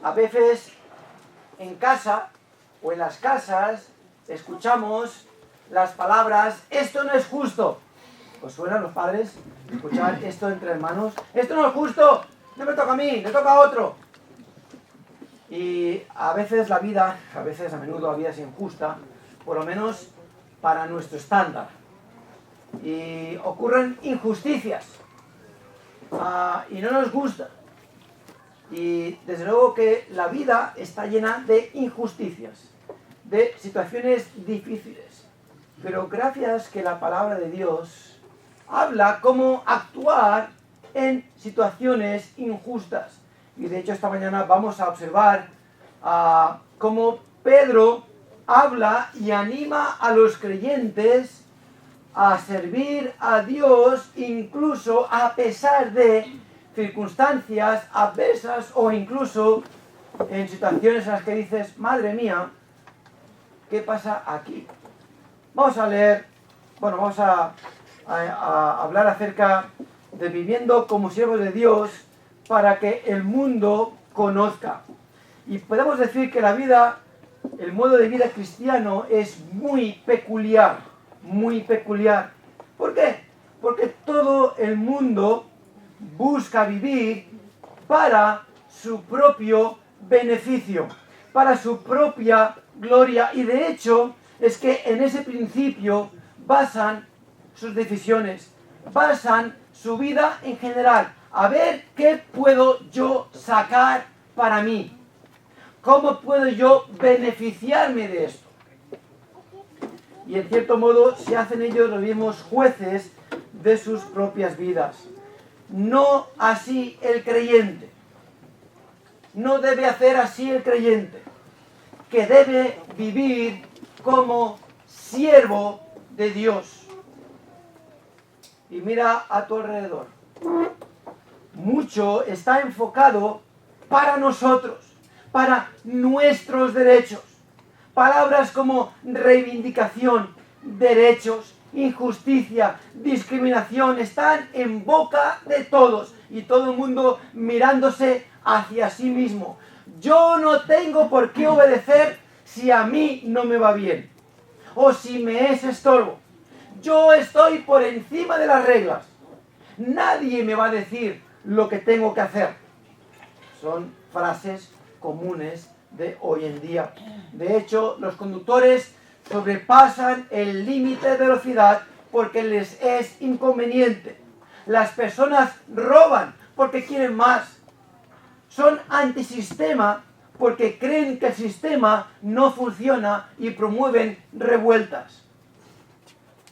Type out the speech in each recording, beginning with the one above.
A veces en casa o en las casas escuchamos las palabras, esto no es justo. ¿Os suenan los padres escuchar esto entre hermanos? Esto no es justo, no me toca a mí, me toca a otro. Y a veces la vida, a menudo la vida es injusta, por lo menos para nuestro estándar. Y ocurren injusticias. Y no nos gusta. Y desde luego que la vida está llena de injusticias, de situaciones difíciles. Pero gracias que la palabra de Dios habla cómo actuar en situaciones injustas. Y de hecho esta mañana vamos a observar cómo Pedro habla y anima a los creyentes a servir a Dios incluso a pesar de circunstancias adversas o incluso en situaciones en las que dices, madre mía, ¿qué pasa aquí? Vamos a leer, vamos a hablar acerca de viviendo como siervos de Dios para que el mundo conozca. Y podemos decir que la vida, el modo de vida cristiano es muy peculiar, muy peculiar. ¿Por qué? Porque todo el mundo busca vivir para su propio beneficio, para su propia gloria. Y de hecho, es que en ese principio basan sus decisiones, basan su vida en general. A ver qué puedo yo sacar para mí. ¿Cómo puedo yo beneficiarme de esto? Y en cierto modo se hacen ellos los mismos jueces de sus propias vidas. No así el creyente. No debe hacer así el creyente, que debe vivir como siervo de Dios. Y mira a tu alrededor. Mucho está enfocado para nosotros, para nuestros derechos. Palabras como reivindicación, derechos, injusticia, discriminación están en boca de todos y todo el mundo mirándose hacia sí mismo. Yo no tengo por qué obedecer si a mí no me va bien o si me es estorbo. Yo estoy por encima de las reglas. Nadie me va a decir lo que tengo que hacer. Son frases comunes de hoy en día. De hecho, los conductores sobrepasan el límite de velocidad porque les es inconveniente. Las personas roban porque quieren más. Son antisistema porque creen que el sistema no funciona y promueven revueltas.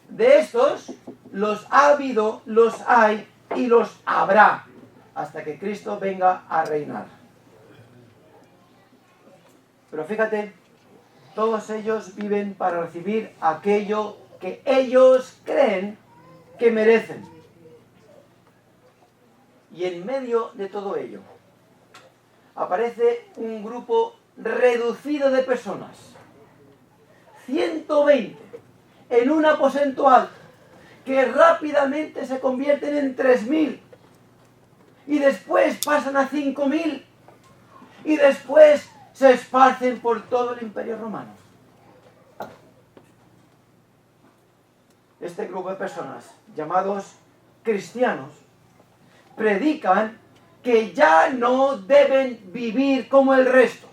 De estos, los ha habido, los hay y los habrá hasta que Cristo venga a reinar. Pero fíjate, todos ellos viven para recibir aquello que ellos creen que merecen. Y en medio de todo ello, aparece un grupo reducido de personas. 120 en un aposento alto, que rápidamente se convierten en 3000. Y después pasan a 5000. Y después se esparcen por todo el Imperio Romano. Este grupo de personas, llamados cristianos, predican que ya no deben vivir como el resto,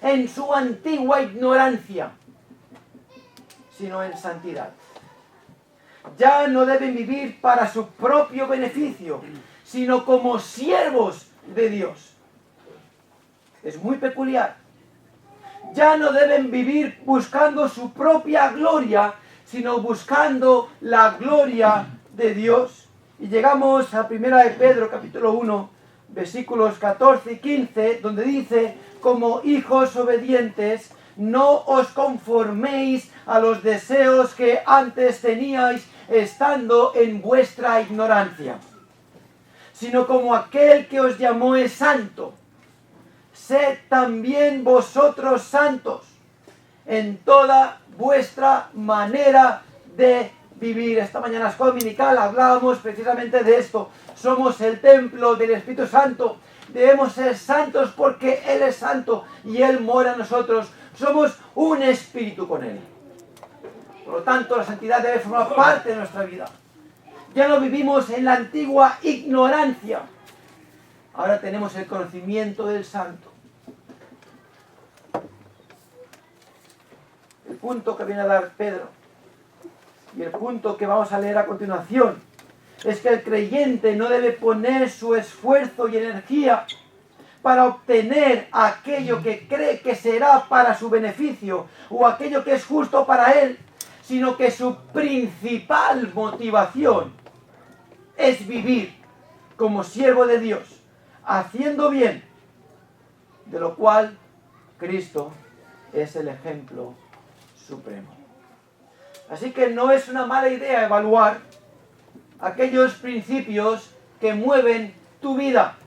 en su antigua ignorancia, sino en santidad. Ya no deben vivir para su propio beneficio, sino como siervos de Dios. Es muy peculiar. Ya no deben vivir buscando su propia gloria, sino buscando la gloria de Dios. Y llegamos a 1 de Pedro, capítulo 1, versículos 14 y 15, donde dice, como hijos obedientes, no os conforméis a los deseos que antes teníais estando en vuestra ignorancia, sino como aquel que os llamó es santo. Sed también vosotros santos en toda vuestra manera de vivir. Esta mañana escuela dominical hablábamos precisamente de esto. Somos el templo del Espíritu Santo. Debemos ser santos porque Él es santo y Él mora en nosotros. Somos un espíritu con Él. Por lo tanto, la santidad debe formar parte de nuestra vida. Ya no vivimos en la antigua ignorancia. Ahora tenemos el conocimiento del Santo. El punto que viene a dar Pedro y el punto que vamos a leer a continuación es que el creyente no debe poner su esfuerzo y energía para obtener aquello que cree que será para su beneficio o aquello que es justo para él, sino que su principal motivación es vivir como siervo de Dios, haciendo bien, de lo cual Cristo es el ejemplo supremo. Así que no es una mala idea evaluar aquellos principios que mueven tu vida.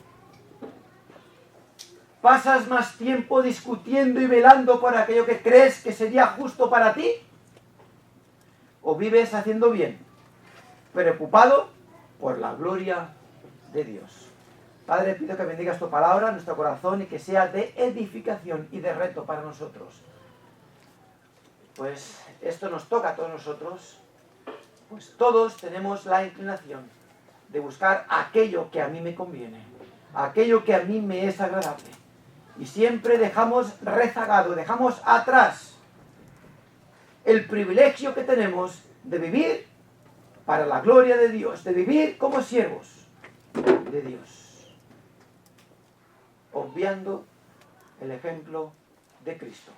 ¿Pasas más tiempo discutiendo y velando por aquello que crees que sería justo para ti? ¿O vives haciendo bien, preocupado por la gloria de Dios? Padre, pido que bendigas tu palabra en nuestro corazón y que sea de edificación y de reto para nosotros. Pues esto nos toca a todos nosotros, pues todos tenemos la inclinación de buscar aquello que a mí me conviene, aquello que a mí me es agradable. Y siempre dejamos rezagado, dejamos atrás el privilegio que tenemos de vivir para la gloria de Dios, de vivir como siervos de Dios, obviando el ejemplo de Cristo.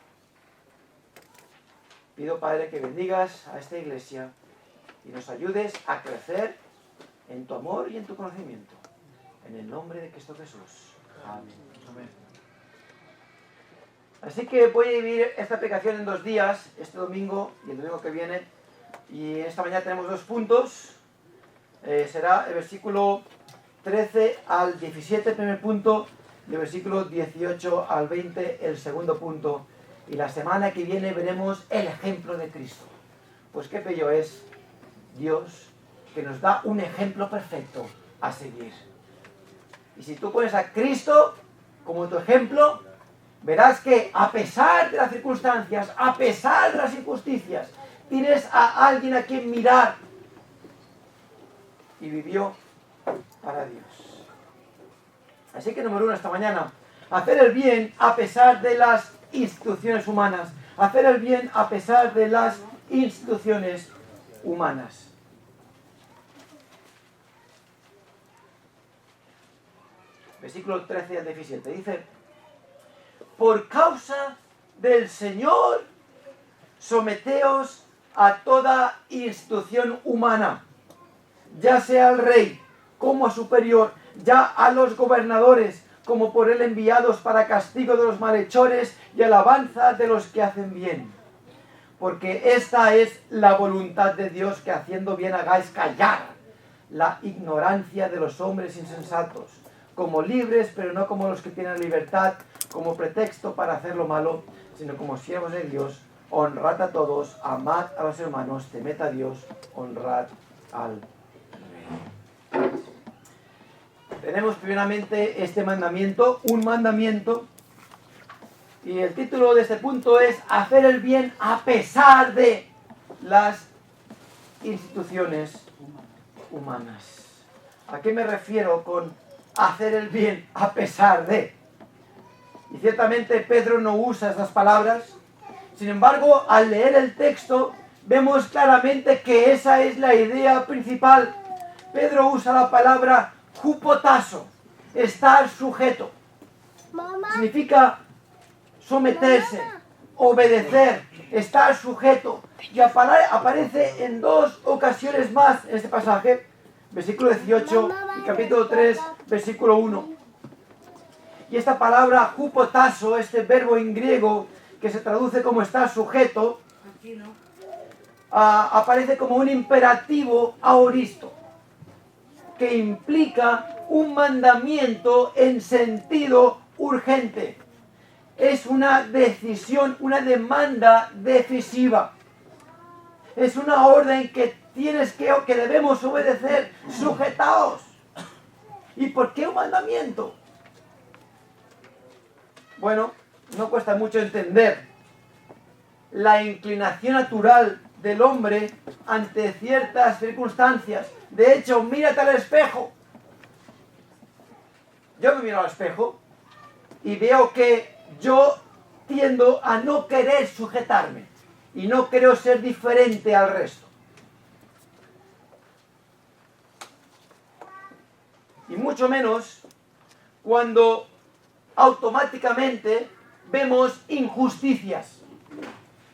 Pido, Padre, que bendigas a esta iglesia y nos ayudes a crecer en tu amor y en tu conocimiento. En el nombre de Cristo Jesús. Amén. Amén. Así que voy a dividir esta aplicación en 2 días, este domingo y el domingo que viene. Y esta mañana tenemos 2 puntos. Será el versículo 13 al 17, el primer punto, y el versículo 18 al 20, el segundo punto. Y la semana que viene veremos el ejemplo de Cristo. Pues qué bello es Dios, que nos da un ejemplo perfecto a seguir. Y si tú pones a Cristo como tu ejemplo, verás que a pesar de las circunstancias, a pesar de las injusticias, tienes a alguien a quien mirar. Y vivió para Dios. Así que número 1 esta mañana, hacer el bien a pesar de las instituciones humanas. Hacer el bien a pesar de las instituciones humanas. Versículo 13 al 17 dice: por causa del Señor, someteos a toda institución humana, ya sea al rey como a superior, ya a los gobernadores como por él enviados para castigo de los malhechores y alabanza de los que hacen bien. Porque esta es la voluntad de Dios, que haciendo bien hagáis callar la ignorancia de los hombres insensatos, como libres, pero no como los que tienen libertad, como pretexto para hacer lo malo, sino como siervos de Dios. Honrad a todos, amad a los hermanos, temed a Dios, honrad al Rey. Tenemos primeramente este mandamiento, un mandamiento, y el título de este punto es hacer el bien a pesar de las instituciones humanas. ¿A qué me refiero con hacer el bien a pesar de? Y ciertamente Pedro no usa esas palabras. Sin embargo, al leer el texto, vemos claramente que esa es la idea principal. Pedro usa la palabra hupotasso, estar sujeto. Significa someterse, obedecer, estar sujeto. Y aparece en 2 ocasiones más en este pasaje, versículo 18 y capítulo 3, versículo 1. Y esta palabra hupotasso, este verbo en griego que se traduce como estar sujeto, aparece como un imperativo aoristo, que implica un mandamiento en sentido urgente. Es una decisión, una demanda decisiva. Es una orden que que debemos obedecer, sujetaos. ¿Y por qué un mandamiento? Bueno, no cuesta mucho entender la inclinación natural del hombre ante ciertas circunstancias. De hecho, mírate al espejo. Yo me miro al espejo y veo que yo tiendo a no querer sujetarme y no quiero ser diferente al resto. Y mucho menos cuando automáticamente vemos injusticias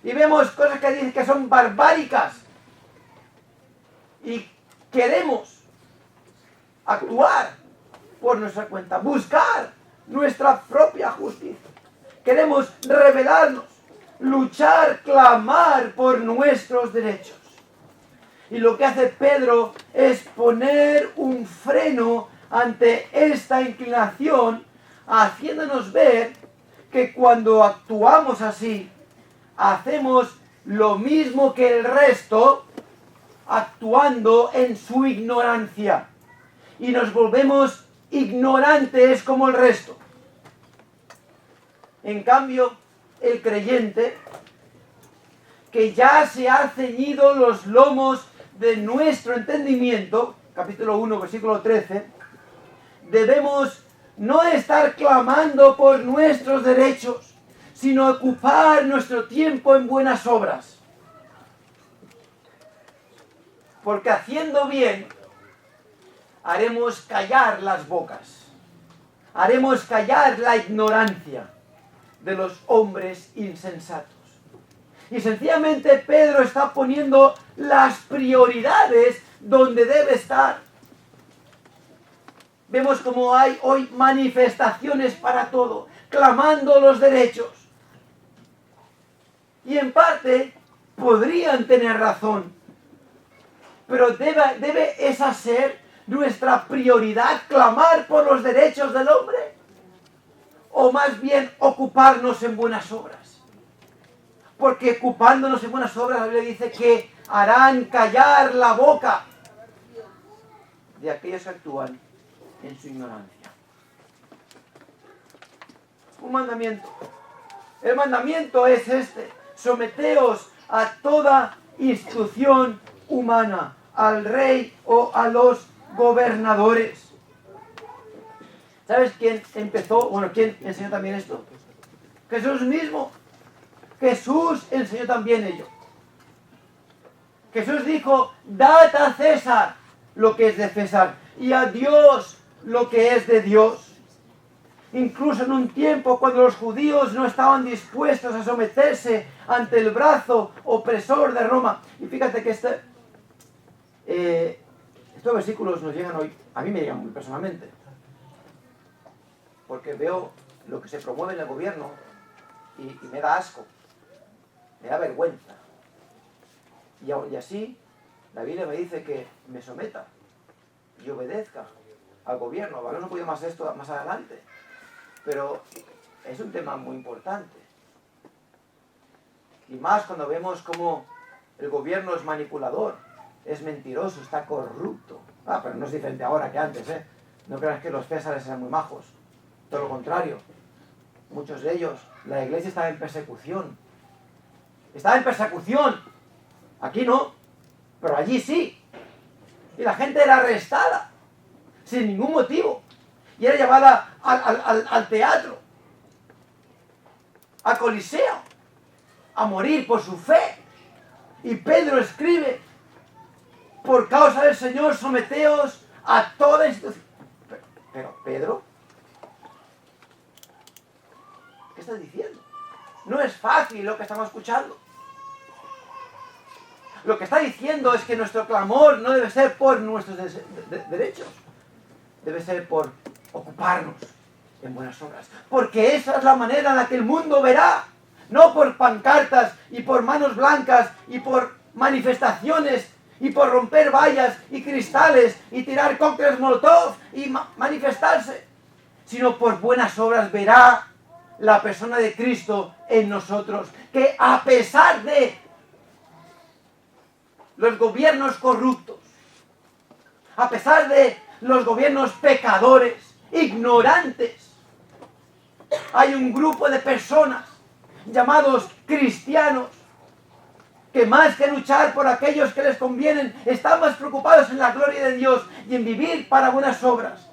y vemos cosas que dicen que son barbáricas y queremos actuar por nuestra cuenta, buscar nuestra propia justicia. Queremos rebelarnos, luchar, clamar por nuestros derechos. Y lo que hace Pedro es poner un freno ante esta inclinación, haciéndonos ver que cuando actuamos así, hacemos lo mismo que el resto, actuando en su ignorancia. Y nos volvemos ignorantes como el resto. En cambio, el creyente, que ya se ha ceñido los lomos de nuestro entendimiento, capítulo 1, versículo 13, debemos no estar clamando por nuestros derechos, sino ocupar nuestro tiempo en buenas obras. Porque haciendo bien, haremos callar las bocas, haremos callar la ignorancia de los hombres insensatos. Y sencillamente Pedro está poniendo las prioridades donde debe estar. Vemos como hay hoy manifestaciones para todo, clamando los derechos. Y en parte podrían tener razón, pero debe esa ser nuestra prioridad, clamar por los derechos del hombre, o más bien ocuparnos en buenas obras. Porque ocupándonos en buenas obras, la Biblia dice que harán callar la boca de aquellos que actúan en su ignorancia. Un mandamiento. El mandamiento es este: someteos a toda institución humana, al rey o a los gobernadores. ¿Sabes quién empezó? Bueno, ¿quién enseñó también esto? Jesús mismo. Jesús enseñó también ello. Jesús dijo: dad a César lo que es de César y a Dios lo que es de Dios. Incluso en un tiempo cuando los judíos no estaban dispuestos a someterse ante el brazo opresor de Roma. Y fíjate que estos versículos nos llegan hoy, a mí me llegan muy personalmente, porque veo lo que se promueve en el gobierno y me da asco, me da vergüenza. Y así la Biblia me dice que me someta y obedezca al gobierno. Hablaremos un poquito más de esto más adelante, pero es un tema muy importante. Y más cuando vemos cómo el gobierno es manipulador, es mentiroso, está corrupto. Pero no es diferente ahora que antes, ¿eh? No creas que los césares eran muy majos. Todo lo contrario. Muchos de ellos, la iglesia estaba en persecución. Estaba en persecución. Aquí no, pero allí sí. Y la gente era arrestada sin ningún motivo. Y era llevada al teatro, al coliseo, a morir por su fe. Y Pedro escribe: por causa del Señor, someteos a toda institución. Pero Pedro, ¿qué estás diciendo? No es fácil lo que estamos escuchando. Lo que está diciendo es que nuestro clamor no debe ser por nuestros derechos. Debe ser por ocuparnos en buenas obras. Porque esa es la manera en la que el mundo verá. No por pancartas y por manos blancas y por manifestaciones y por romper vallas y cristales y tirar cócteles molotov y manifestarse. Sino por buenas obras verá la persona de Cristo en nosotros. Que a pesar de los gobiernos corruptos, a pesar de los gobiernos pecadores, ignorantes, hay un grupo de personas llamados cristianos que más que luchar por aquellos que les convienen, están más preocupados en la gloria de Dios y en vivir para buenas obras,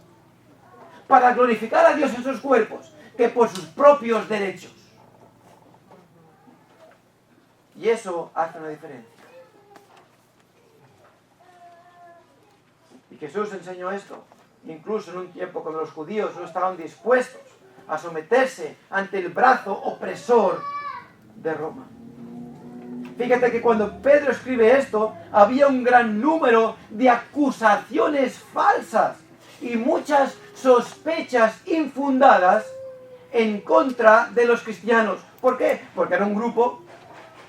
para glorificar a Dios en sus cuerpos, que por sus propios derechos. Y eso hace una diferencia. Y Jesús enseñó esto, incluso en un tiempo cuando los judíos no estaban dispuestos a someterse ante el brazo opresor de Roma. Fíjate que cuando Pedro escribe esto, había un gran número de acusaciones falsas y muchas sospechas infundadas en contra de los cristianos. ¿Por qué? Porque era un grupo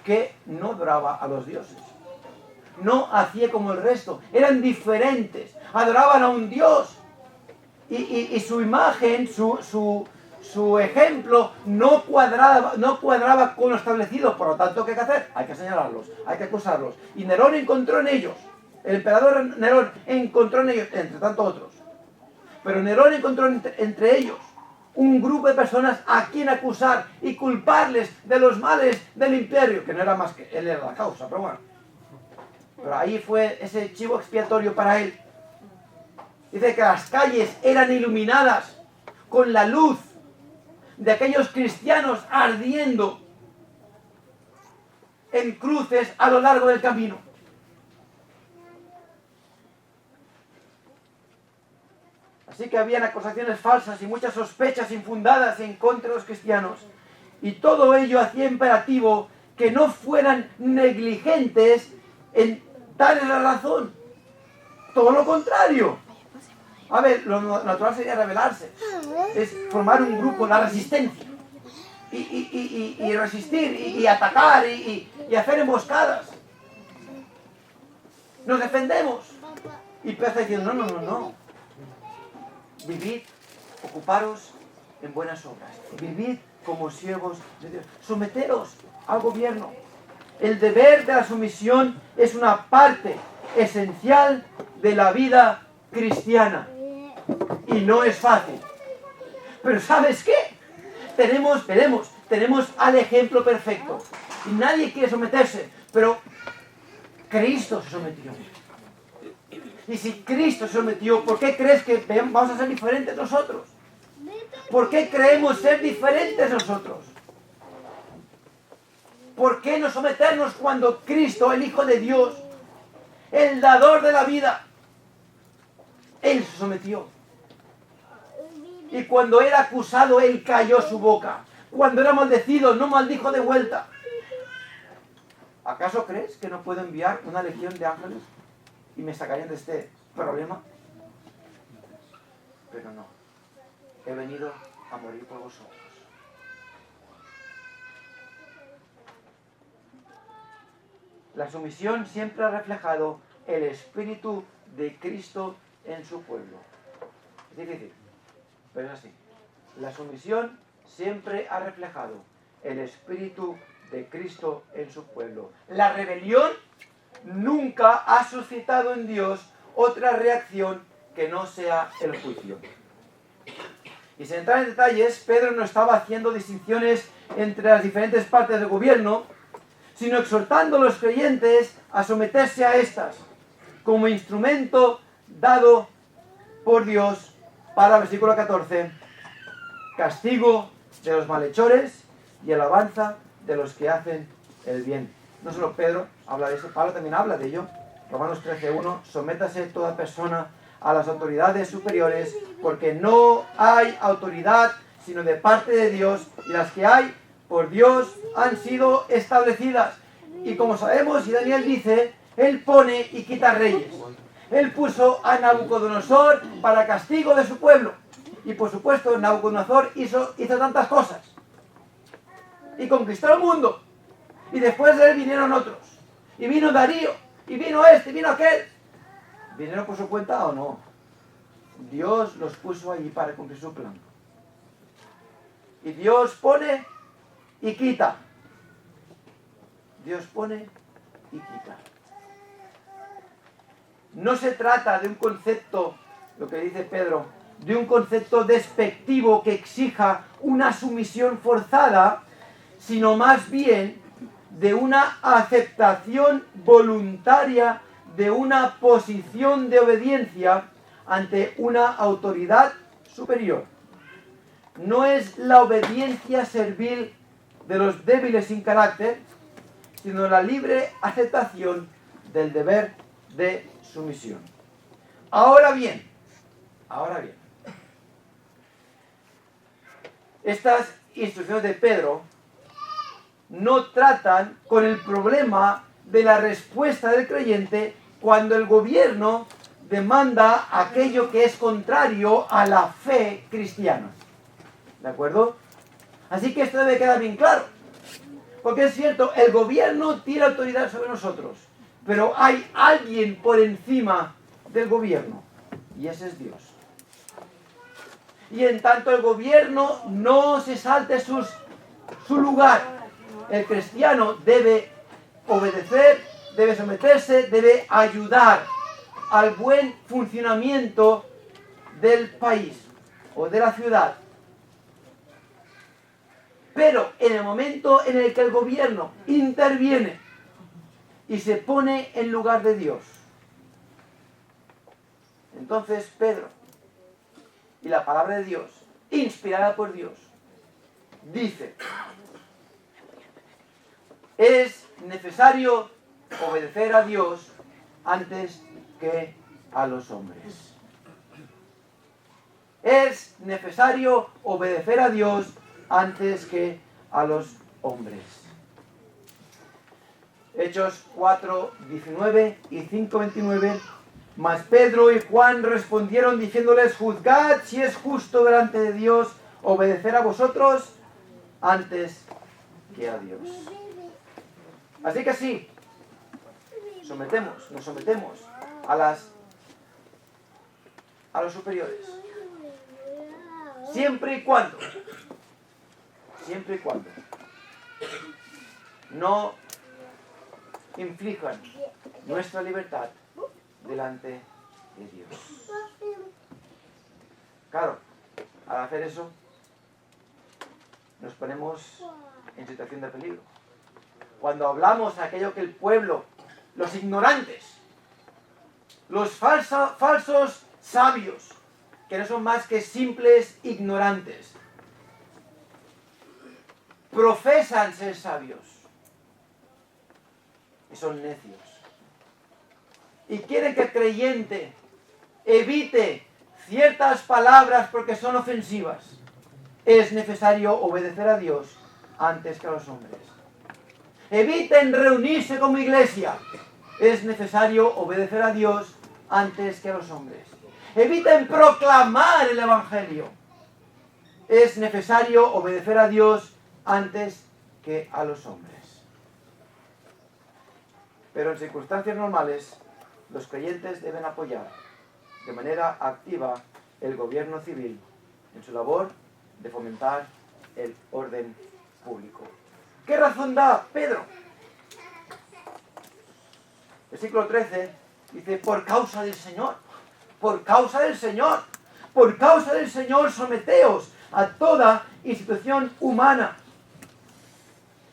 que no adoraba a los dioses. No hacía como el resto. Eran diferentes. Adoraban a un Dios. Y su imagen, su ejemplo no cuadraba con lo establecido. Por lo tanto, ¿qué hay que hacer? Hay que señalarlos, hay que acusarlos. Y Nerón encontró en ellos, el emperador Nerón encontró en ellos, entre tantos otros, pero Nerón encontró entre ellos un grupo de personas a quien acusar y culparles de los males del imperio, que no era más que él era la causa, pero bueno. Pero ahí fue ese chivo expiatorio para él. Dice que las calles eran iluminadas con la luz de aquellos cristianos ardiendo en cruces a lo largo del camino. Así que habían acusaciones falsas y muchas sospechas infundadas en contra de los cristianos. Y todo ello hacía imperativo que no fueran negligentes en darles la razón. Todo lo contrario. A ver, lo natural sería rebelarse. Es formar un grupo, la resistencia. Y resistir, y atacar, y hacer emboscadas. Nos defendemos. Y Pedro está diciendo, no. Vivid, ocuparos en buenas obras. Vivid como siervos de Dios. Someteros al gobierno. El deber de la sumisión es una parte esencial de la vida cristiana. Y no es fácil. Pero ¿sabes qué? Tenemos al ejemplo perfecto. Y nadie quiere someterse, pero Cristo se sometió. Y si Cristo se sometió, ¿por qué crees que vamos a ser diferentes nosotros? ¿Por qué creemos ser diferentes nosotros? ¿Por qué no someternos cuando Cristo, el Hijo de Dios, el dador de la vida, Él se sometió? Y cuando era acusado, Él cayó su boca. Cuando era maldecido, no maldijo de vuelta. ¿Acaso crees que no puedo enviar una legión de ángeles y me sacarían de este problema? Pero no. He venido a morir por vosotros. La sumisión siempre ha reflejado el espíritu de Cristo en su pueblo. Es difícil, pero es así. La sumisión siempre ha reflejado el espíritu de Cristo en su pueblo. La rebelión nunca ha suscitado en Dios otra reacción que no sea el juicio. Y sin entrar en detalles, Pedro no estaba haciendo distinciones entre las diferentes partes del gobierno, sino exhortando a los creyentes a someterse a estas como instrumento dado por Dios para, versículo 14, castigo de los malhechores y alabanza de los que hacen el bien. No solo Pedro habla de eso, Pablo también habla de ello. Romanos 13:1, sométase toda persona a las autoridades superiores, porque no hay autoridad sino de parte de Dios, y las que hay por Dios han sido establecidas. Y como sabemos, y Daniel dice, Él pone y quita reyes. Él puso a Nabucodonosor para castigo de su pueblo. Y por supuesto, Nabucodonosor hizo tantas cosas. Y conquistó el mundo. Y después de él vinieron otros. Y vino Darío. Y vino este, y vino aquel. ¿Vinieron por su cuenta o no? Dios los puso allí para cumplir su plan. Y Dios pone y quita. Dios pone y quita. no se trata de un concepto, lo que dice Pedro, de un concepto despectivo que exija una sumisión forzada, sino más bien de una aceptación voluntaria de una posición de obediencia ante una autoridad superior. No es la obediencia servil de los débiles sin carácter, sino la libre aceptación del deber de sumisión. Ahora bien, estas instrucciones de Pedro no tratan con el problema de la respuesta del creyente cuando el gobierno demanda aquello que es contrario a la fe cristiana. ¿De acuerdo? Así que esto debe quedar bien claro. Porque es cierto, el gobierno tiene autoridad sobre nosotros, pero hay alguien por encima del gobierno, y ese es Dios. Y en tanto el gobierno no se salte su lugar, el cristiano debe obedecer, debe someterse, debe ayudar al buen funcionamiento del país o de la ciudad. Pero en el momento en el que el gobierno interviene y se pone en lugar de Dios, entonces Pedro y la palabra de Dios, inspirada por Dios, dice: es necesario obedecer a Dios antes que a los hombres. Es necesario obedecer a Dios antes que a los hombres. Hechos 4:19 y 5:29. Mas Pedro y Juan respondieron diciéndoles: juzgad si es justo delante de Dios obedecer a vosotros antes que a Dios. Así que sí, nos sometemos a los superiores. Siempre y cuando no inflijan nuestra libertad delante de Dios. Claro, al hacer eso, nos ponemos en situación de peligro. Cuando hablamos de aquello que el pueblo, los ignorantes, los falsos sabios, que no son más que simples ignorantes, profesan ser sabios y son necios. Y quieren que el creyente evite ciertas palabras porque son ofensivas. Es necesario obedecer a Dios antes que a los hombres. Eviten reunirse como iglesia. Es necesario obedecer a Dios antes que a los hombres. Eviten proclamar el Evangelio. Es necesario obedecer a Dios antes que a los hombres. Pero en circunstancias normales, los creyentes deben apoyar de manera activa el gobierno civil en su labor de fomentar el orden público. ¿Qué razón da Pedro? Versículo 13 dice: por causa del Señor, por causa del Señor, por causa del Señor someteos a toda institución humana.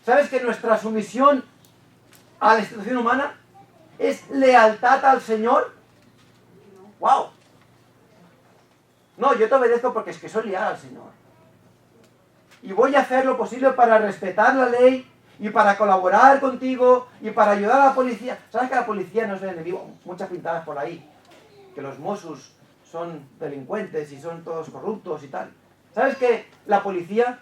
¿Sabes que nuestra sumisión a la institución humana es lealtad al Señor? ¡Wow! No, yo te obedezco porque es que soy leal al Señor. Y voy a hacer lo posible para respetar la ley y para colaborar contigo y para ayudar a la policía. ¿Sabes que la policía no es el enemigo? Muchas pintadas por ahí. Que los Mossos son delincuentes y son todos corruptos y tal. ¿Sabes que la policía,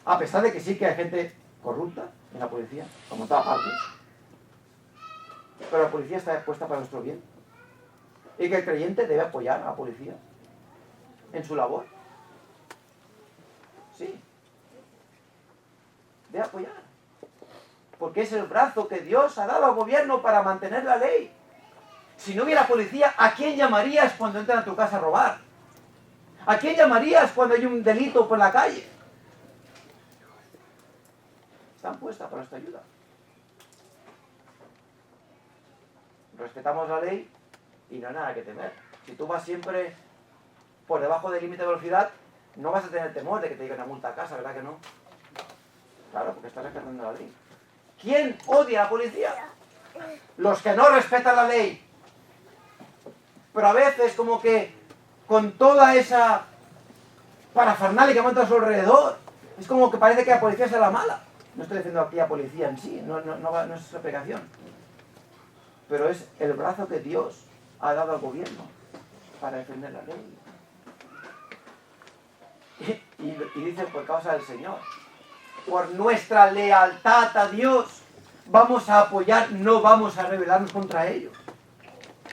a pesar de que sí que hay gente corrupta en la policía, como en todas partes, pero la policía está puesta para nuestro bien? Y que el creyente debe apoyar a la policía en su labor. Sí. Debe apoyar. Porque es el brazo que Dios ha dado al gobierno para mantener la ley. Si no hubiera policía, ¿a quién llamarías cuando entran a tu casa a robar? ¿A quién llamarías cuando hay un delito por la calle? Están puestas para nuestra ayuda. respetamos la ley y no hay nada que temer. Si tú vas siempre por debajo del límite de velocidad, no vas a tener temor de que te lleguen una multa a casa, ¿verdad que no? Claro, porque estás respetando la ley. ¿Quién odia a la policía? Los que no respetan la ley. Pero a veces como que con toda esa parafernalia que monta a su alrededor, es como que parece que la policía es la mala. No estoy diciendo aquí a policía en sí, no es su aplicación. Pero es el brazo que Dios ha dado al gobierno para defender la ley. Y dice por causa del Señor. Por nuestra lealtad a Dios vamos a apoyar, no vamos a rebelarnos contra ellos.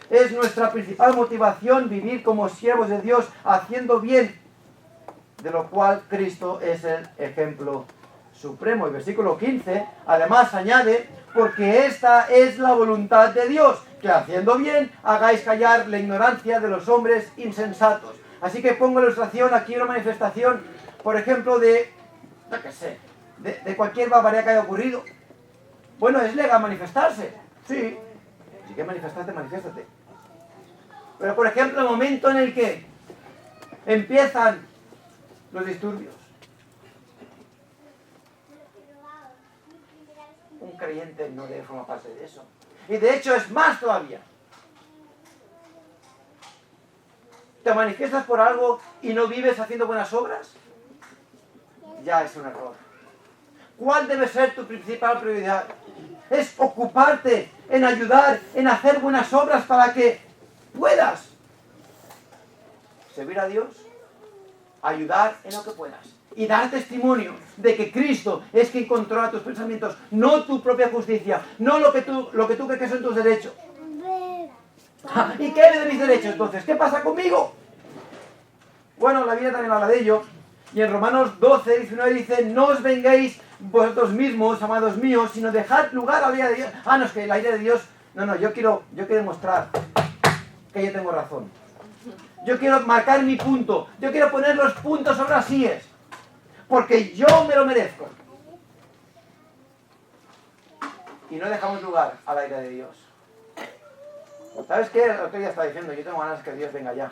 Es nuestra principal motivación vivir como siervos de Dios haciendo bien, de lo cual Cristo es el ejemplo supremo. Y versículo 15 además añade: porque esta es la voluntad de Dios, que haciendo bien hagáis callar la ignorancia de los hombres insensatos. Así que pongo la ilustración aquí, una manifestación, por ejemplo, de cualquier barbaridad que haya ocurrido. Bueno, es legal manifestarse, sí. Si quieres manifestarte, manifiéstate. Pero por ejemplo, el momento en el que empiezan los disturbios, un creyente no debe formar parte de eso. Y de hecho es más todavía. ¿Te manifiestas por algo y no vives haciendo buenas obras? Ya es un error. ¿Cuál debe ser tu principal prioridad? Es ocuparte en ayudar, en hacer buenas obras para que puedas servir a Dios, ayudar en lo que puedas y dar testimonio de que Cristo es quien controla tus pensamientos, no tu propia justicia, no lo que tú crees que son tus derechos. ¿Y qué de mis derechos entonces? ¿Qué pasa conmigo? Bueno, la Biblia también habla de ello. Y en Romanos 12, 19 dice: no os vengáis vosotros mismos, amados míos, sino dejad lugar a la ira de Dios. No, es que la ira de Dios... No, yo quiero demostrar que yo tengo razón. Yo quiero marcar mi punto. Yo quiero poner los puntos sobre las íes. Porque yo me lo merezco. Y no dejamos lugar a la ira de Dios. ¿Sabes qué? El otro día estaba diciendo: yo tengo ganas de que Dios venga ya.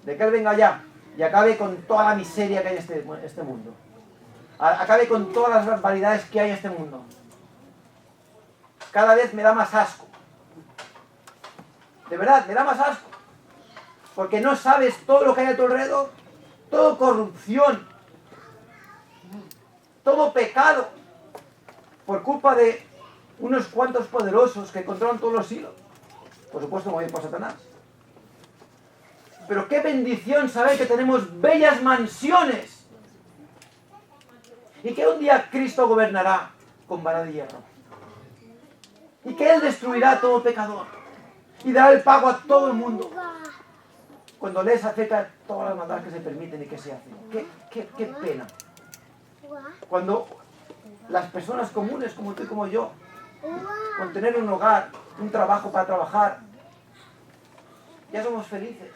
De que Él venga ya y acabe con toda la miseria que hay en este mundo. Acabe con todas las barbaridades que hay en este mundo. Cada vez me da más asco. De verdad, me da más asco. Porque no sabes todo lo que hay a tu alrededor. Todo corrupción. Todo pecado. Por culpa de unos cuantos poderosos que controlan todos los hilos. Por supuesto, movidos por Satanás. Pero qué bendición saber que tenemos bellas mansiones. Y que un día Cristo gobernará con vara de hierro. Y que Él destruirá a todo pecador. Y dará el pago a todo el mundo. Cuando lees acerca de todas las maldades que se permiten y que se hacen. Qué pena. Cuando las personas comunes como tú y como yo, con tener un hogar, un trabajo para trabajar, ya somos felices.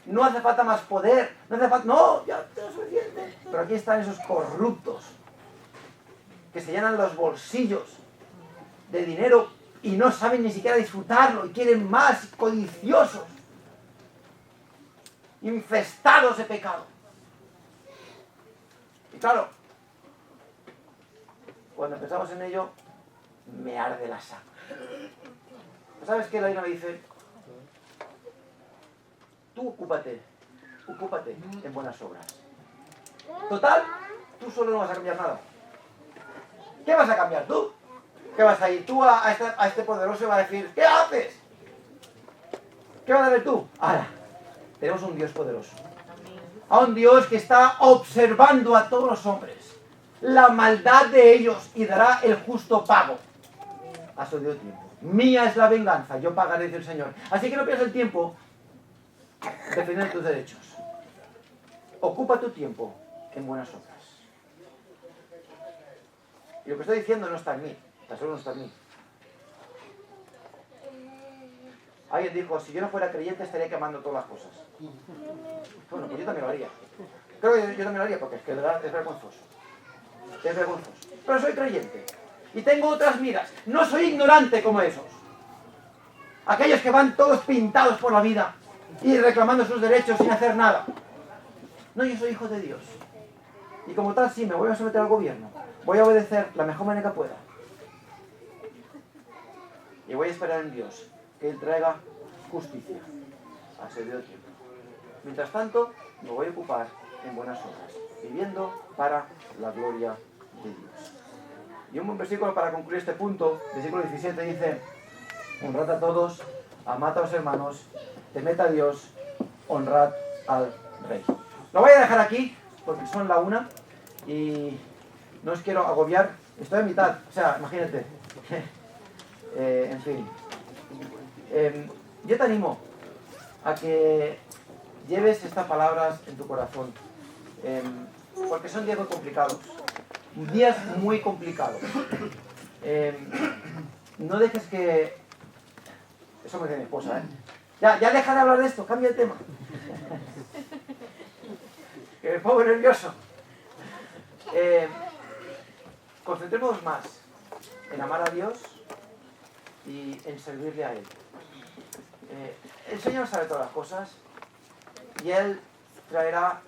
No hace falta más poder, no, ya tengo suficiente. Pero aquí están esos corruptos que se llenan los bolsillos de dinero y no saben ni siquiera disfrutarlo y quieren más, codiciosos, infestados de pecado. Y claro, cuando pensamos en ello, me arde la sangre. ¿Sabes qué? La Biblia me dice: tú ocúpate en buenas obras. Total, tú solo no vas a cambiar nada. ¿Qué vas a cambiar tú? ¿Qué vas a ir tú a este poderoso y va a decir: ¿qué haces? ¿Qué vas a ver tú? Ahora, tenemos un Dios poderoso. A un Dios que está observando a todos los hombres, la maldad de ellos, y dará el justo pago a su debido tiempo. Mía es la venganza, yo pagaré, dice el Señor. Así que no pierdas el tiempo defender tus derechos. Ocupa tu tiempo en buenas obras. Y lo que estoy diciendo no está en mí, tan solo no está en mí. Alguien dijo: si yo no fuera creyente estaría quemando todas las cosas. Bueno, pues yo también lo haría. Creo que yo también lo haría, porque es que de verdad es vergonzoso. Es vergonzoso. Pero soy creyente. Y tengo otras miras. No soy ignorante como esos. aquellos que van todos pintados por la vida y reclamando sus derechos sin hacer nada. No, yo soy hijo de Dios. Y como tal, sí, me voy a someter al gobierno. Voy a obedecer la mejor manera que pueda. Y voy a esperar en Dios que Él traiga justicia a su debido tiempo. Mientras tanto, me voy a ocupar en buenas obras, viviendo para la gloria de Dios. Y un buen versículo para concluir este punto, versículo 17, dice: honrad a todos, amad a los hermanos, temed a Dios, honrad al Rey. Lo voy a dejar aquí, porque son la 1, y no os quiero agobiar. Estoy a mitad, o sea, imagínate. En fin. Yo te animo a que lleves estas palabras en tu corazón, porque son días muy complicados, días muy complicados. No dejes que... Eso me dice mi esposa, Ya deja de hablar de esto, cambia el tema. Que me pongo nervioso. Concentrémonos más en amar a Dios y en servirle a Él. El Señor sabe todas las cosas y Él traerá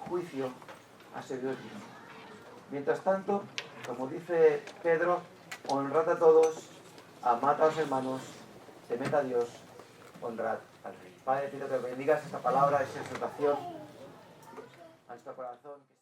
juicio a su debido tiempo. Mientras tanto, como dice Pedro, honrad a todos, amad a los hermanos, temed a Dios, honrad al Rey. Padre, pido que bendigas esta palabra, esta exhortación a nuestro corazón.